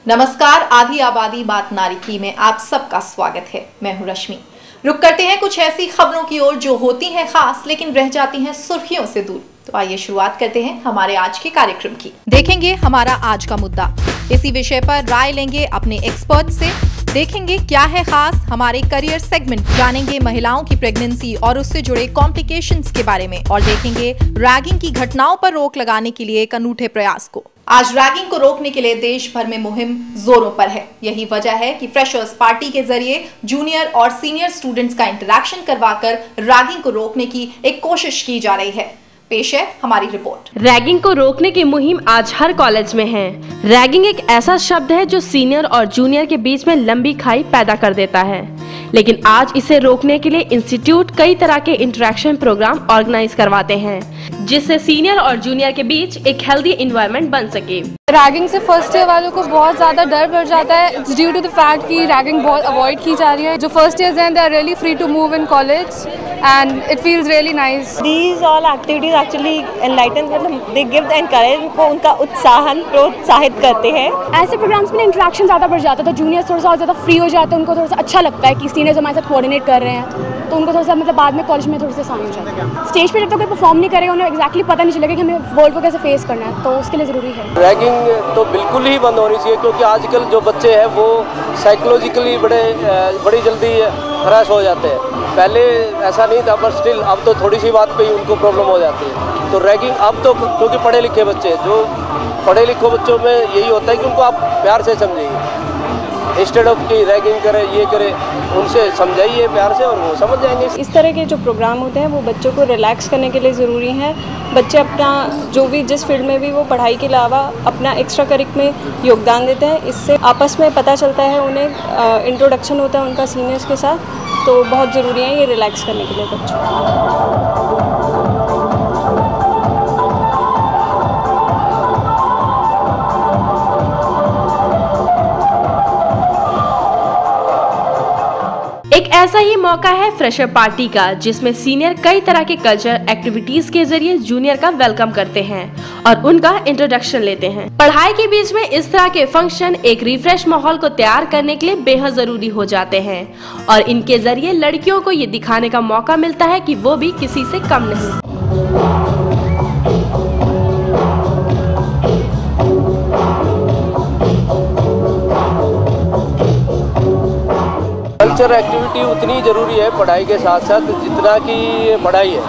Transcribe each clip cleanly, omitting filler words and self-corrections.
नमस्कार, आधी आबादी बात नारिकी में आप सबका स्वागत है। मैं हूं रश्मि। रुक करते हैं कुछ ऐसी खबरों की ओर जो होती हैं खास लेकिन रह जाती हैं सुर्खियों से दूर। तो आइए शुरुआत करते हैं हमारे आज के कार्यक्रम की। देखेंगे हमारा आज का मुद्दा, इसी विषय पर राय लेंगे अपने एक्सपर्ट से, देखेंगे क्या है खास हमारे करियर सेगमेंट, जानेंगे महिलाओं की प्रेगनेंसी और उससे जुड़े कॉम्प्लिकेशंस के बारे में और देखेंगे रैगिंग की घटनाओं पर रोक लगाने के लिए एक अनूठे प्रयास को। आज रैगिंग को रोकने के लिए देश भर में मुहिम जोरों पर है। यही वजह है कि फ्रेशर्स पार्टी के जरिए जूनियर और सीनियर स्टूडेंट्स का इंटरैक्शन करवाकर रैगिंग को रोकने की एक कोशिश की जा रही है। पेश है हमारी रिपोर्ट। रैगिंग को रोकने की मुहिम आज हर कॉलेज में है। रैगिंग एक ऐसा शब्द है जो सीनियर और जूनियर के बीच में लंबी खाई पैदा कर देता है, लेकिन आज इसे रोकने के लिए इंस्टीट्यूट कई तरह के इंटरेक्शन प्रोग्राम ऑर्गेनाइज करवाते हैं, जिससे सीनियर और जूनियर के बीच एक हेल्दी एनवायरनमेंट बन सके। रैगिंग से फर्स्ट ईयर वालों को बहुत ज़्यादा डर बढ़ जाता है ड्यू टू द फैक्ट कि रैगिंग बहुत अवॉइड की जा रही है। जो फर्स्ट ईयर्स हैं, they are really free to move in college and it feels really nice. These all activities actually enlighten them. They give the encouragement, को उनका उत्साहन प्रोत्साहित करते हैं। ऐसे प्रोग्राम्स में इंटरेक्शन ज़्यादा बढ़ जाता है, तो जूनियर्स थोड़ा सा और ज़्यादा फ्री हो जाते हैं। उनको थोड़ा सा अच्छा लगता है कि सीनियर्स हमारे साथ कोऑर्डिनेट कर रहे हैं, तो उनको थोड़ा सा मतलब बाद में कॉलेज में थोड़े से आसानी हो जाती है। स्टेज पे जब तक कोई परफॉर्म नहीं करेगा, उन्हें एक्जैक्टली पता नहीं चलेगा कि हमें वर्ल्ड को कैसे फेस करना है, तो उसके लिए ज़रूरी है। रैगिंग तो बिल्कुल ही बंद होनी चाहिए, क्योंकि आजकल जो बच्चे हैं वो साइकोलॉजिकली बड़ी जल्दी हरास हो जाते हैं। पहले ऐसा नहीं था, पर स्टिल अब तो थोड़ी सी बात पे ही उनको प्रॉब्लम हो जाती है। तो रैगिंग अब तो, क्योंकि पढ़े लिखे बच्चे, जो पढ़े लिखे बच्चों में यही होता है कि उनको आप प्यार से समझिए, इंस्टेड ऑफ कि रैगिंग करें, ये करें, उनसे समझाइए प्यार से और वो समझ जाएंगे। इस तरह के जो प्रोग्राम होते हैं वो बच्चों को रिलैक्स करने के लिए ज़रूरी हैं। बच्चे अपना जो भी जिस फील्ड में भी वो पढ़ाई के अलावा अपना एक्स्ट्रा करिक में योगदान देते हैं। इससे आपस में पता चलता है, उन्हें इंट्रोडक्शन होता है उनका सीनियर्स के साथ, तो बहुत ज़रूरी है ये रिलैक्स करने के लिए बच्चों को। एक ऐसा ही मौका है फ्रेशर पार्टी का, जिसमें सीनियर कई तरह के कल्चर एक्टिविटीज के जरिए जूनियर का वेलकम करते हैं और उनका इंट्रोडक्शन लेते हैं। पढ़ाई के बीच में इस तरह के फंक्शन एक रिफ्रेश माहौल को तैयार करने के लिए बेहद जरूरी हो जाते हैं और इनके जरिए लड़कियों को ये दिखाने का मौका मिलता है कि वो भी किसी से कम नहीं। कल्चर एक्टिविटी उतनी ज़रूरी है पढ़ाई के साथ साथ जितना कि पढ़ाई है,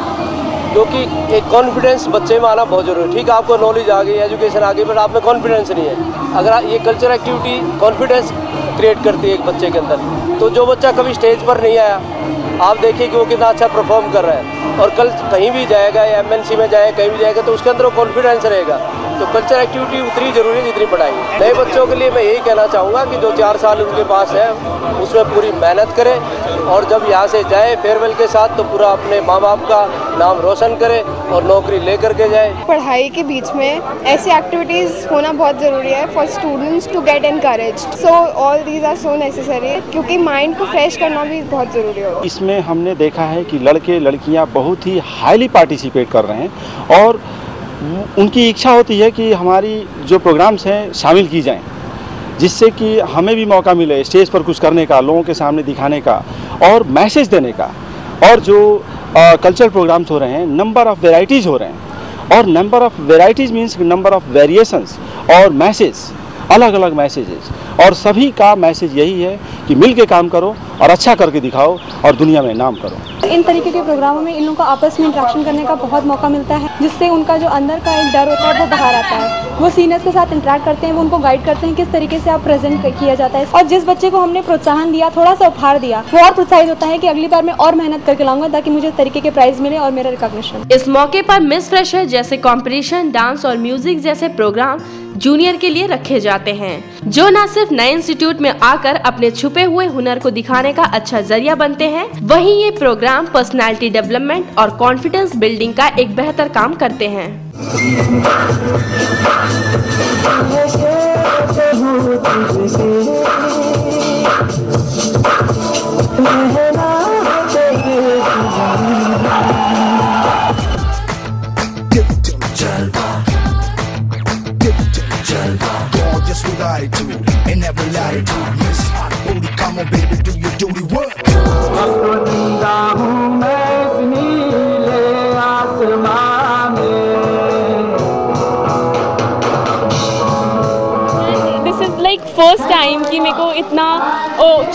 क्योंकि एक कॉन्फिडेंस बच्चे में आना बहुत ज़रूरी है। ठीक है, आपको नॉलेज आ गई, एजुकेशन आ गई, बट आप में कॉन्फिडेंस नहीं है। अगर ये कल्चर एक्टिविटी कॉन्फिडेंस क्रिएट करती है एक बच्चे के अंदर, तो जो बच्चा कभी स्टेज पर नहीं आया, आप देखिए कि वो कितना अच्छा परफॉर्म कर रहा है और कल कहीं भी जाएगा या MNC में जाएगा, कहीं भी जाएगा, तो उसके अंदर वो कॉन्फिडेंस रहेगा। तो कल्चर एक्टिविटी उतनी ज़रूरी है जितनी पढ़ाई है। नए बच्चों के लिए मैं यही कहना चाहूँगा कि जो 4 साल उनके पास है उसमें पूरी मेहनत करें और जब यहाँ से जाए फेयरवेल के साथ, तो पूरा अपने माँ बाप का नाम रोशन करे और नौकरी लेकर के जाए। पढ़ाई के बीच में ऐसी एक्टिविटीज़ होना बहुत ज़रूरी है for students to get encouraged. So all these are so necessary, क्योंकि माइंड को फ्रेश करना भी बहुत ज़रूरी होगा। इसमें हमने देखा है कि लड़के लड़कियां बहुत ही हाईली पार्टिसिपेट कर रहे हैं और उनकी इच्छा होती है कि हमारी जो प्रोग्राम्स हैं शामिल की जाएं, जिससे कि हमें भी मौका मिले स्टेज पर कुछ करने का, लोगों के सामने दिखाने का और मैसेज देने का। और जो कल्चरल प्रोग्राम्स हो रहे हैं, नंबर ऑफ़ वेराइटीज़ हो रहे हैं, और number of varieties means number of variations और मैसेज, अलग अलग मैसेजेस, और सभी का मैसेज यही है कि मिल के काम करो और अच्छा करके दिखाओ और दुनिया में नाम करो। इन तरीके के प्रोग्रामों में इन लोगों को आपस में इंटरेक्शन करने का बहुत मौका मिलता है, जिससे उनका जो अंदर का एक डर होता है वो बाहर आता है। वो सीनियर्स के साथ इंटरेक्ट करते हैं, वो उनको गाइड करते हैं किस तरीके से आप प्रेजेंट किया जाता है, और जिस बच्चे को हमने प्रोत्साहन दिया, थोड़ा सा उपहार दिया, वो और प्रोत्साहित होता है कि अगली बार मैं और मेहनत करके लाऊंगा ताकि मुझे इस तरीके के प्राइज मिले और मेरा रिकॉग्निशन। इस मौके पर मिस फ्रेशर जैसे कंपटीशन, डांस और म्यूजिक जैसे प्रोग्राम जूनियर के लिए रखे जाते हैं, जो न सिर्फ नए इंस्टीट्यूट में आकर अपने छुपे हुए हुनर को दिखाने का अच्छा जरिया बनते हैं, वहीं ये प्रोग्राम पर्सनालिटी डेवलपमेंट और कॉन्फिडेंस बिल्डिंग का एक बेहतर काम करते हैं। Gorgeous with attitude कि मेरे को इतना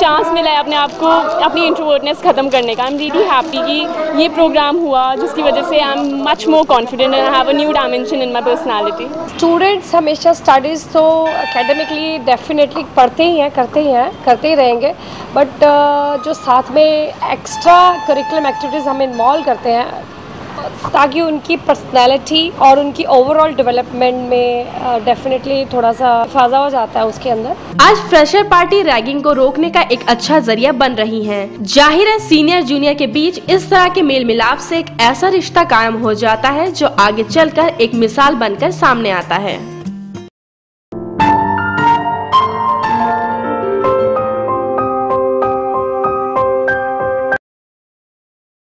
चांस मिला है अपने आप को, अपनी इंट्रोवर्टनेस ख़त्म करने का। आई एम रियली हैप्पी कि ये प्रोग्राम हुआ, जिसकी वजह से I am much more confident and I have a new dimension in my personality. Students हमेशा स्टडीज़ तो एकेडमिकली डेफिनेटली पढ़ते ही हैं, करते ही रहेंगे, बट जो साथ में एक्स्ट्रा करिकुलम एक्टिविटीज़ हम इन्वॉल्व करते हैं ताकि उनकी पर्सनैलिटी और उनकी ओवरऑल डेवलपमेंट में डेफिनेटली थोड़ा सा फायदा हो जाता है उसके अंदर। आज फ्रेशर पार्टी रैगिंग को रोकने का एक अच्छा जरिया बन रही है। जाहिर है सीनियर जूनियर के बीच इस तरह के मेल मिलाप से एक ऐसा रिश्ता कायम हो जाता है जो आगे चलकर एक मिसाल बनकर सामने आता है।